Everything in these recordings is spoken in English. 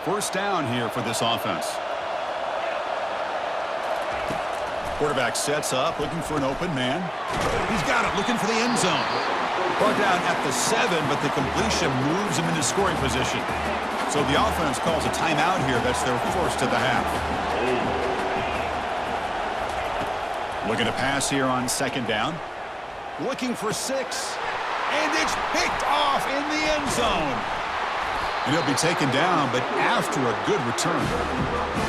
First down here for this offense. Quarterback sets up, looking for an open man. He's got it, looking for the end zone. Brought down at the 7, but the completion moves him into scoring position. So the offense calls a timeout here. That's their first of the half. Looking to pass here on second down. Looking for 6. And it's picked off in the end zone. And he'll be taken down, but after a good return.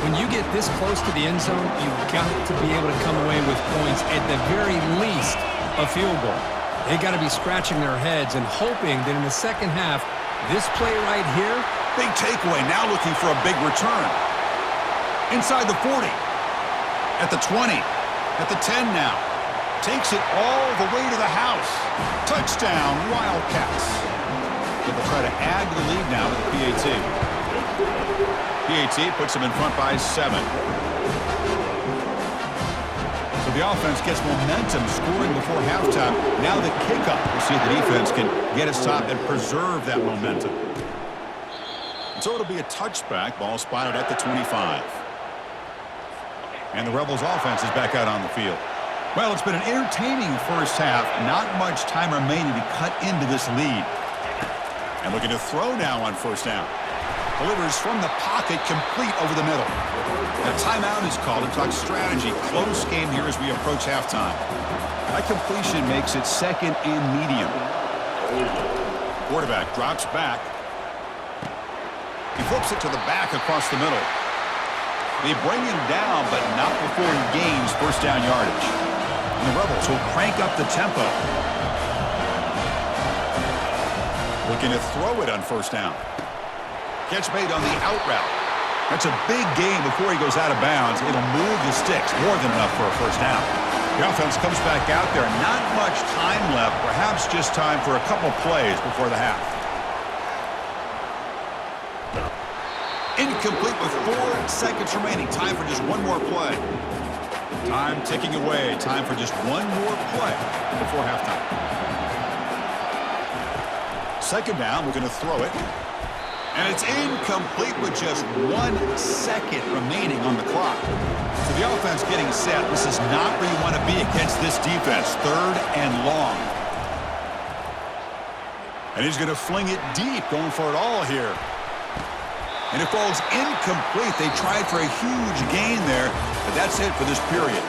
When you get this close to the end zone, you've got to be able to come away with points, at the very least, a field goal. They got to be scratching their heads and hoping that in the second half, this play right here. Big takeaway, now looking for a big return. Inside the 40. At the 20. At the 10 now. Takes it all the way to the house. Touchdown, Wildcats. They'll try to add to the lead now with the PAT. PAT puts them in front by 7. So the offense gets momentum scoring before halftime. Now the kickoff. We'll see if the defense can get a stop and preserve that momentum. So it'll be a touchback. Ball spotted at the 25. And the Rebels offense is back out on the field. Well, it's been an entertaining first half. Not much time remaining to cut into this lead. And looking to throw now on first down. Delivers from the pocket, complete over the middle. A timeout is called to talk strategy. Close game here as we approach halftime. That completion makes it second and medium. Quarterback drops back. He flips it to the back across the middle. They bring him down, but not before he gains first down yardage. And the Rebels will crank up the tempo. Looking to throw it on first down. Catch made on the out route. That's a big gain before he goes out of bounds. It'll move the sticks, more than enough for a first down. The offense comes back out there. Not much time left, perhaps just time for a couple plays before the half. Incomplete with 4 seconds remaining. Time for just one more play. Time ticking away. Time for just one more play before halftime. Second down, we're going to throw it. And it's incomplete with just 1 second remaining on the clock. So the offense getting set. This is not where you want to be against this defense. Third and long. And he's going to fling it deep, going for it all here. And it falls incomplete. They tried for a huge gain there, but that's it for this period.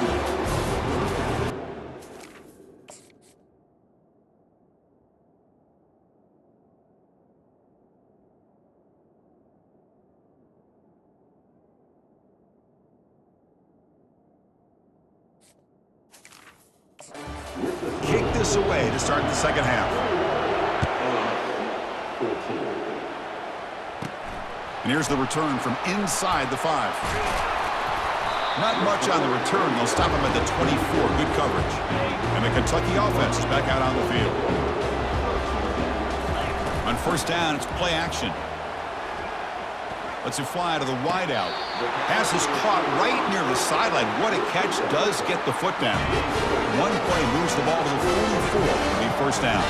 Kick this away to start the second half. And here's the return from inside the 5. Not much on the return. They'll stop him at the 24. Good coverage. And the Kentucky offense is back out on the field. On first down, it's play action. Lets it fly to the wideout. Pass is caught right near the sideline. What a catch. Does get the foot down. One play moves the ball to the 44. It'll be first down.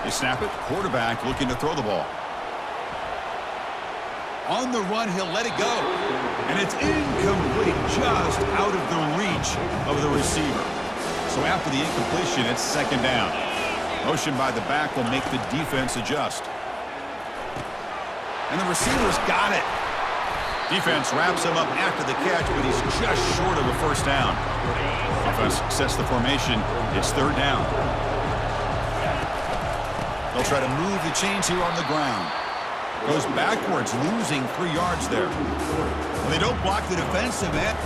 They snap it. Quarterback looking to throw the ball. On the run, he'll let it go. And it's incomplete, just out of the reach of the receiver. So after the incompletion, it's second down. Motion by the back will make the defense adjust. And the receiver's got it. Defense wraps him up after the catch, but he's just short of a first down. Offense sets the formation. It's third down. They'll try to move the chains here on the ground. Goes backwards, losing 3 yards there. Well, they don't block the defensive end.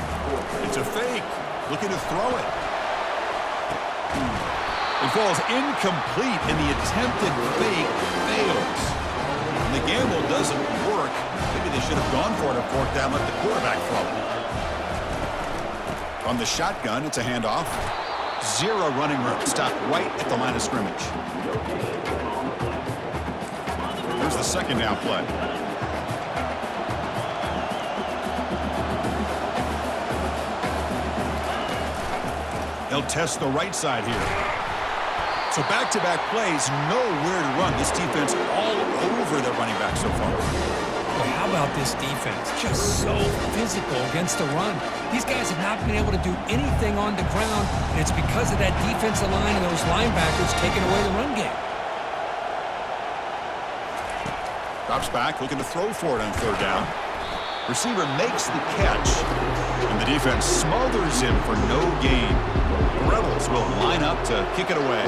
It's a fake. Looking to throw it. It falls incomplete, and the attempted fake fails. And the gamble doesn't work. Maybe they should have gone for it and fourth down, let the quarterback throw it. From the shotgun, it's a handoff. 0 running room. Stopped right at the line of scrimmage. Here's the second down play. They'll test the right side here. So back-to-back plays, nowhere to run. This defense all over the running back so far. Boy, how about this defense? Just so physical against the run. These guys have not been able to do anything on the ground, and it's because of that defensive line and those linebackers taking away the run game. Drops back, looking to throw for it on third down. Receiver makes the catch, and the defense smothers him for no gain. The Rebels will line up to kick it away.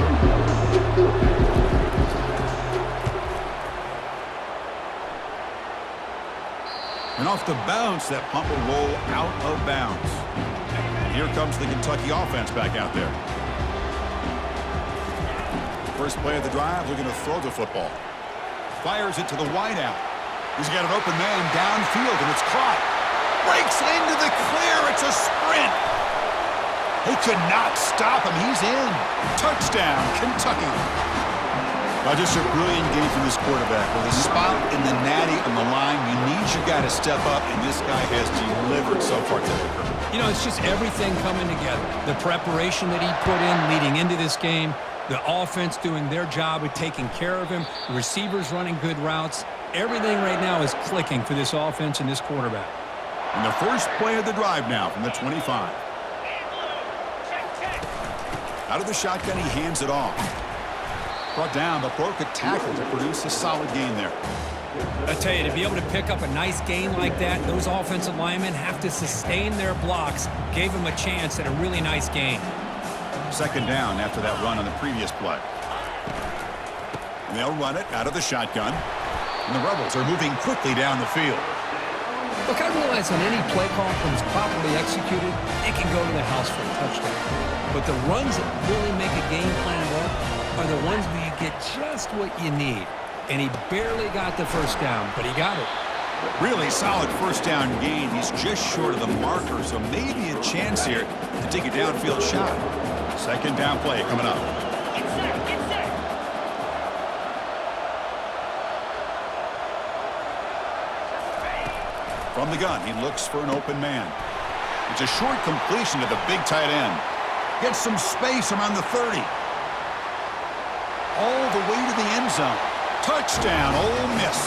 And off the bounce, that punt will roll out of bounds. And here comes the Kentucky offense back out there. First play of the drive, looking to throw the football. Fires it to the wideout. He's got an open man downfield, and it's caught. Breaks into the clear. It's a sprint. They could not stop him. He's in. Touchdown, Kentucky. Now, just a brilliant game from this quarterback. With a spot in the natty on the line, you need your guy to step up, and this guy has delivered so far today. You know, it's just everything coming together. The preparation that he put in leading into this game, the offense doing their job of taking care of him, the receivers running good routes. Everything right now is clicking for this offense and this quarterback. And the first play of the drive now from the 25. Out of the shotgun, he hands it off. Brought down, but broke a tackle to produce a solid gain there. I tell you, to be able to pick up a nice gain like that, those offensive linemen have to sustain their blocks. Gave him a chance at a really nice gain. Second down after that run on the previous play. And they'll run it out of the shotgun. And the Rebels are moving quickly down the field. Look, I realize on any play call, when it's properly executed, it can go to the house for a touchdown. But the runs that really make a game plan work are the ones where you get just what you need. And he barely got the first down, but he got it. Really solid first down gain. He's just short of the marker, so maybe a chance here to take a downfield shot. Second down play coming up. From the gun, he looks for an open man. It's a short completion to the big tight end. Gets some space around the 30. All the way to the end zone. Touchdown, Ole Miss.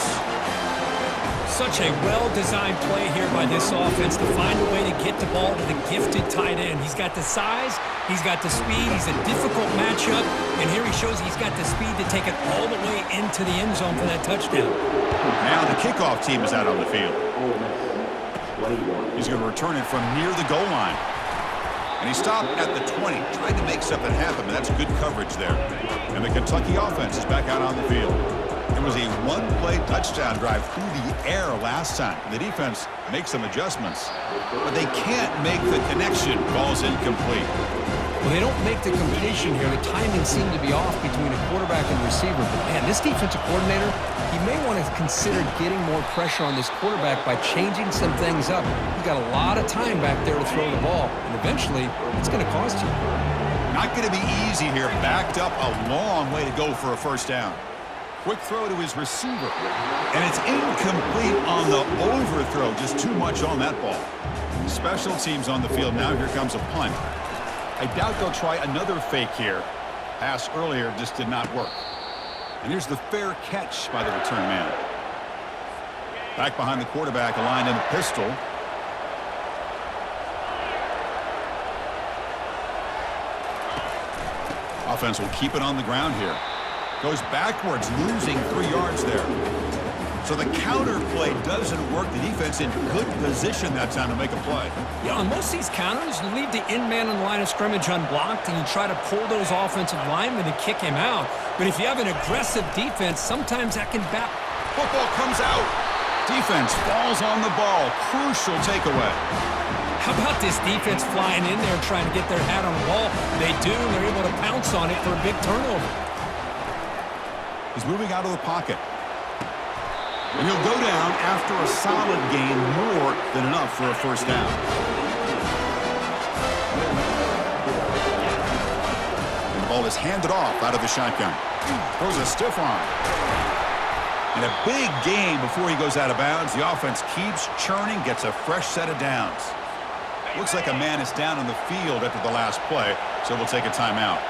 Such a well-designed play here by this offense to find a way to get the ball to the gifted tight end. He's got the size, he's got the speed, he's a difficult matchup, and here he shows he's got the speed to take it all the way into the end zone for that touchdown. Now the kickoff team is out on the field. He's going to return it from near the goal line. And he stopped at the 20, trying to make something happen, but that's good coverage there. And the Kentucky offense is back out on the field. It was a one-play touchdown drive through the air last time. The defense makes some adjustments, but they can't make the connection. Ball's incomplete. Well, they don't make the completion here. The timing seemed to be off between a quarterback and receiver. But, man, this defensive coordinator, he may want to consider getting more pressure on this quarterback by changing some things up. He's got a lot of time back there to throw the ball, and eventually it's going to cost you. Not going to be easy here. Backed up a long way to go for a first down. Quick throw to his receiver. And it's incomplete on the overthrow. Just too much on that ball. Special teams on the field. Now here comes a punt. I doubt they'll try another fake here. Pass earlier just did not work. And here's the fair catch by the return man. Back behind the quarterback, aligned in the pistol. Offense will keep it on the ground here. Goes backwards, losing 3 yards there. So the counter play doesn't work. The defense in good position that time to make a play. Yeah, on most of these counters, you leave the in man on the line of scrimmage unblocked, and you try to pull those offensive linemen to kick him out. But if you have an aggressive defense, sometimes that can back. Football comes out. Defense falls on the ball. Crucial takeaway. How about this defense flying in there trying to get their hat on the ball? They do, and they're able to pounce on it for a big turnover. He's moving out of the pocket. And he'll go down after a solid gain, more than enough for a first down. And the ball is handed off out of the shotgun. Throws a stiff arm. And a big gain before he goes out of bounds. The offense keeps churning, gets a fresh set of downs. Looks like a man is down on the field after the last play, so we'll take a timeout.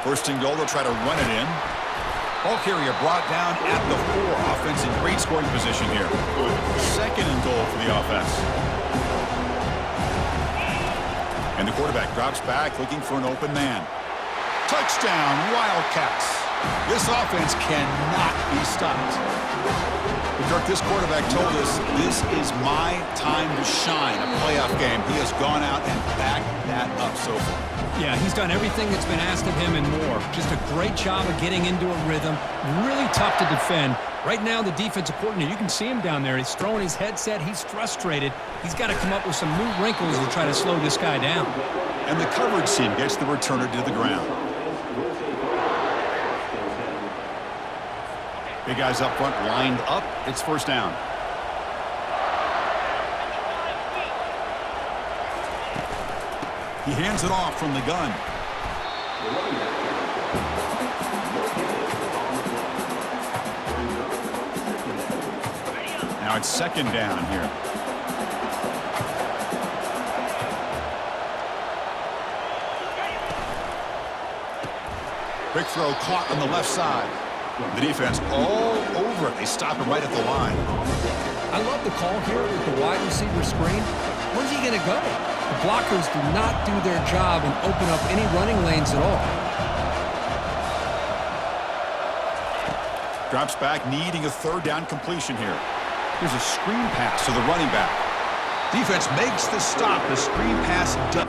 First and goal, they'll try to run it in. Ball carrier brought down at the 4. Offense in great scoring position here. Second and goal for the offense. And the quarterback drops back looking for an open man. Touchdown, Wildcats. This offense cannot be stopped. Kirk, this quarterback told us this is my time to shine, a playoff game. He has gone out and backed that up so far. Yeah, he's done everything that's been asked of him and more. Just a great job of getting into a rhythm. Really tough to defend. Right now, the defensive coordinator, you can see him down there. He's throwing his headset. He's frustrated. He's got to come up with some new wrinkles to try to slow this guy down. And the coverage team gets the returner to the ground. Big guys up front lined up. It's first down. He hands it off from the gun. Now it's second down here. Quick throw caught on the left side. The defense all over it. They stop him right at the line. I love the call here with the wide receiver screen. Where's he going to go? The blockers do not do their job and open up any running lanes at all. Drops back, needing a third down completion here. Here's a screen pass to the running back. Defense makes the stop. The screen pass done.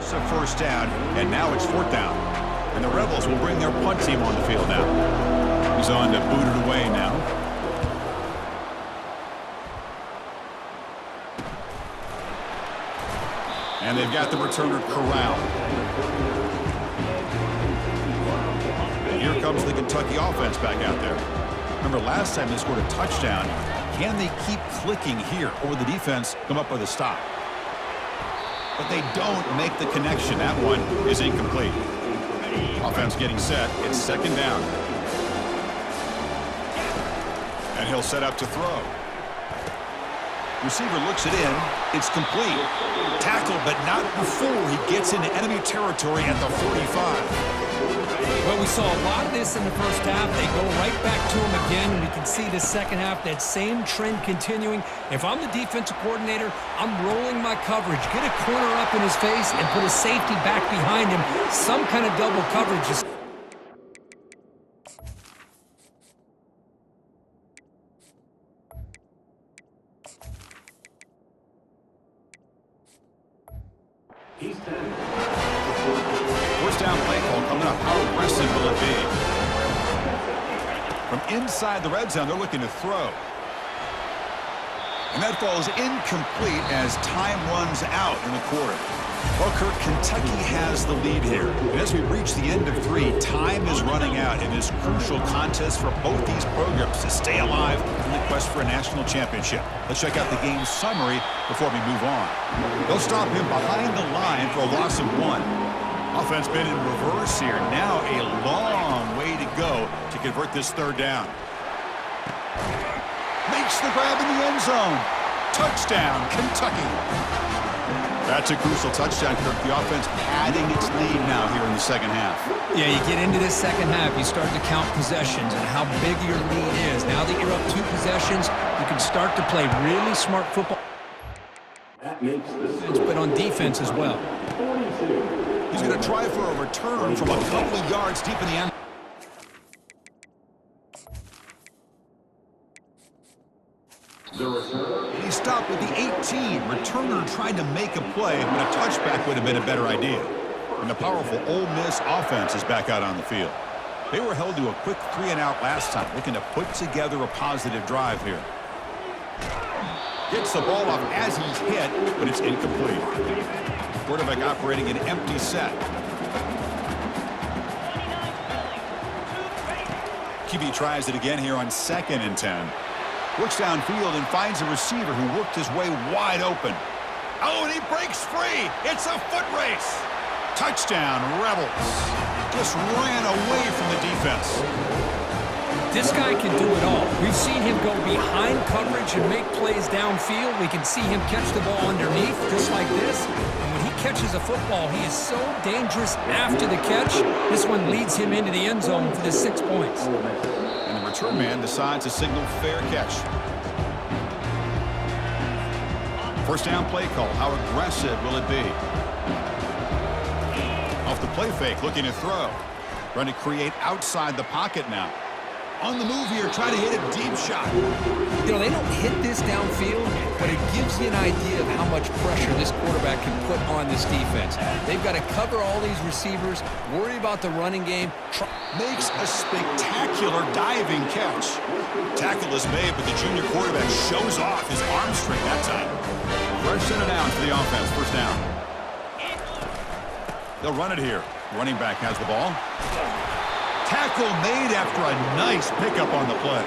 So first down, and now it's fourth down. And the Rebels will bring their punt team on the field now. He's on to boot it away now. And they've got the returner corralled. And here comes the Kentucky offense back out there. Remember last time they scored a touchdown. Can they keep clicking here, or will the defense come up with a stop? But they don't make the connection. That one is incomplete. Offense getting set. It's second down. And he'll set up to throw. Receiver looks it in. It's complete. Tackled, but not before he gets into enemy territory at the 45. Well, we saw a lot of this in the first half. They go right back to him again, and we can see the second half, that same trend continuing. If I'm the defensive coordinator, I'm rolling my coverage. Get a corner up in his face and put a safety back behind him. Some kind of double coverage is... First down play call coming up. How aggressive will it be? From inside the red zone, they're looking to throw. And that falls incomplete as time runs out in the quarter. Well, Kirk, Kentucky has the lead here. And as we reach the end of 3, time is running out in this crucial contest for both these programs to stay alive in the quest for a national championship. Let's check out the game summary before we move on. They'll stop him behind the line for a loss of 1. Offense been in reverse here. Now a long way to go to convert this third down. Makes the grab in the end zone. Touchdown, Kentucky. That's a crucial touchdown, Kirk. The offense padding its lead now here in the second half. Yeah, you get into this second half, you start to count possessions and how big your lead is. Now that you're up 2 possessions, you can start to play really smart football. but on defense as well. He's going to try for a return from a couple of yards deep in the end. He stopped with the 18. Returner tried to make a play, but a touchback would have been a better idea. And the powerful Ole Miss offense is back out on the field. They were held to a quick 3-and-out last time, looking to put together a positive drive here. Gets the ball off as he's hit, but it's incomplete. Quarterback operating an empty set. QB tries it again here on 2nd and 10. Works downfield and finds a receiver who worked his way wide open. Oh, and he breaks free. It's a foot race. Touchdown, Rebels. Just ran away from the defense. This guy can do it all. We've seen him go behind coverage and make plays downfield. We can see him catch the ball underneath just like this. And when he catches a football, he is so dangerous after the catch. This one leads him into the end zone for the 6 points. And the return man decides to signal fair catch. First down play call. How aggressive will it be? Off the play fake, looking to throw. Trying to create outside the pocket now. On the move here, trying to hit a deep shot. You know, they don't hit this downfield, but it gives you an idea of how much pressure this quarterback can put on this defense. They've got to cover all these receivers, worry about the running game. Makes a spectacular diving catch. Tackle is made, but the junior quarterback shows off his arm strength that time. Fresh set it down for the offense, first down. They'll run it here. Running back has the ball. Tackle made after a nice pickup on the play.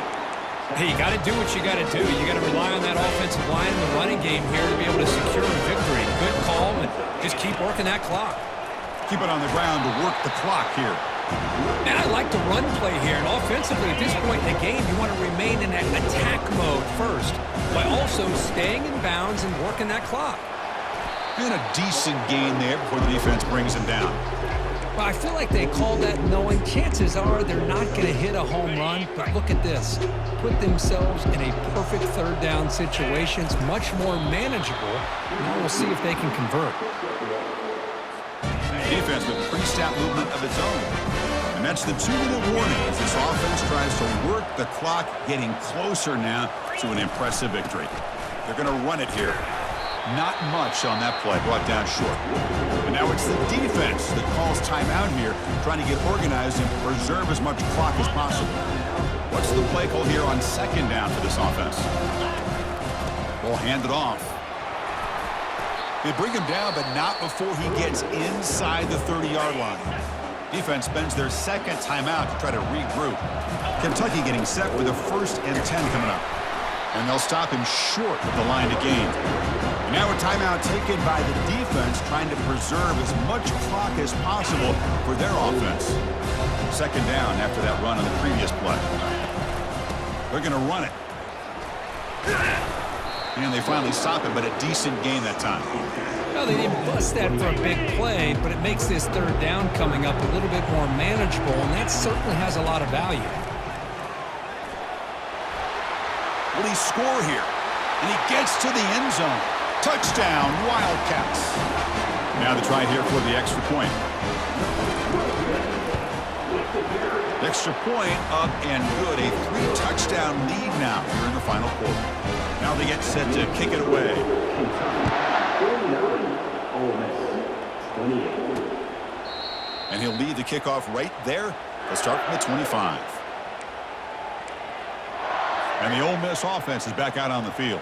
Hey, you got to do what you got to do. You got to rely on that offensive line in the running game here to be able to secure a victory. Good call, and just keep working that clock. Keep it on the ground to work the clock here. And I like the run play here. And offensively, at this point in the game, you want to remain in that attack mode first, by also staying in bounds and working that clock. Been a decent gain there before the defense brings him down. Well, I feel like they call that knowing chances are they're not going to hit a home run, but look at this. Put themselves in a perfect third down situation. It's much more manageable. Now we'll see if they can convert. Defense with pre-snap movement of its own. And that's the 2-minute warning as this offense tries to work the clock, getting closer now to an impressive victory. They're going to run it here. Not much on that play, brought down short. And now it's the defense that calls timeout here, trying to get organized and preserve as much clock as possible. What's the play call here on 2nd down for this offense? Ball handed off. They bring him down, but not before he gets inside the 30-yard line. Defense spends their 2nd timeout to try to regroup. Kentucky getting set with a 1st and 10 coming up. And they'll stop him short of the line to gain. Now a timeout taken by the defense, trying to preserve as much clock as possible for their offense. 2nd down after that run on the previous play. They're going to run it. And they finally stop it, but a decent gain that time. Well, they didn't bust that for a big play, but it makes this 3rd down coming up a little bit more manageable, and that certainly has a lot of value. Will he score here? And he gets to the end zone. Touchdown, Wildcats. Now the try here for the extra point. Extra point up and good. A 3-touchdown lead now here in the final quarter. Now they get set to kick it away. And he'll lead the kickoff right there. They'll start from the 25. And the Ole Miss offense is back out on the field.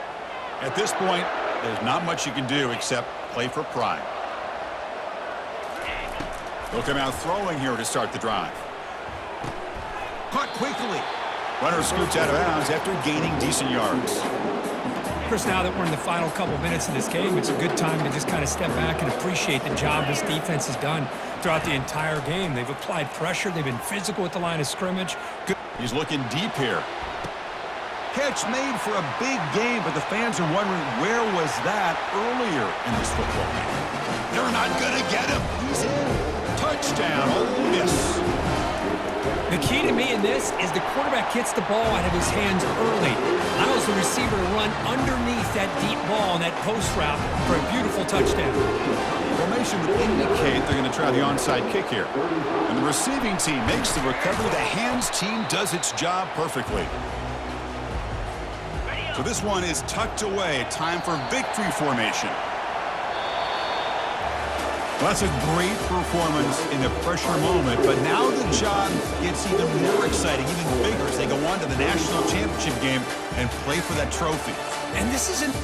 At this point, there's not much you can do except play for pride. They'll come out throwing here to start the drive. Caught quickly. Runner scoots out of bounds after gaining decent yards. Chris, now that we're in the final couple minutes of this game, it's a good time to just kind of step back and appreciate the job this defense has done throughout the entire game. They've applied pressure. They've been physical at the line of scrimmage. Good. He's looking deep here. Catch made for a big game, but the fans are wondering where was that earlier in this football game. They're not going to get him. He's in. Touchdown, Ole Miss. The key to me in this is the quarterback gets the ball out of his hands early, allows the receiver to run underneath that deep ball on that post route for a beautiful touchdown. Formation would indicate they're going to try the onside kick here. And the receiving team makes the recovery. The hands team does its job perfectly. So this one is tucked away. Time for victory formation. Well, that's a great performance in the pressure moment, but now the job gets even more exciting, even bigger as they go on to the national championship game and play for that trophy. And this isn't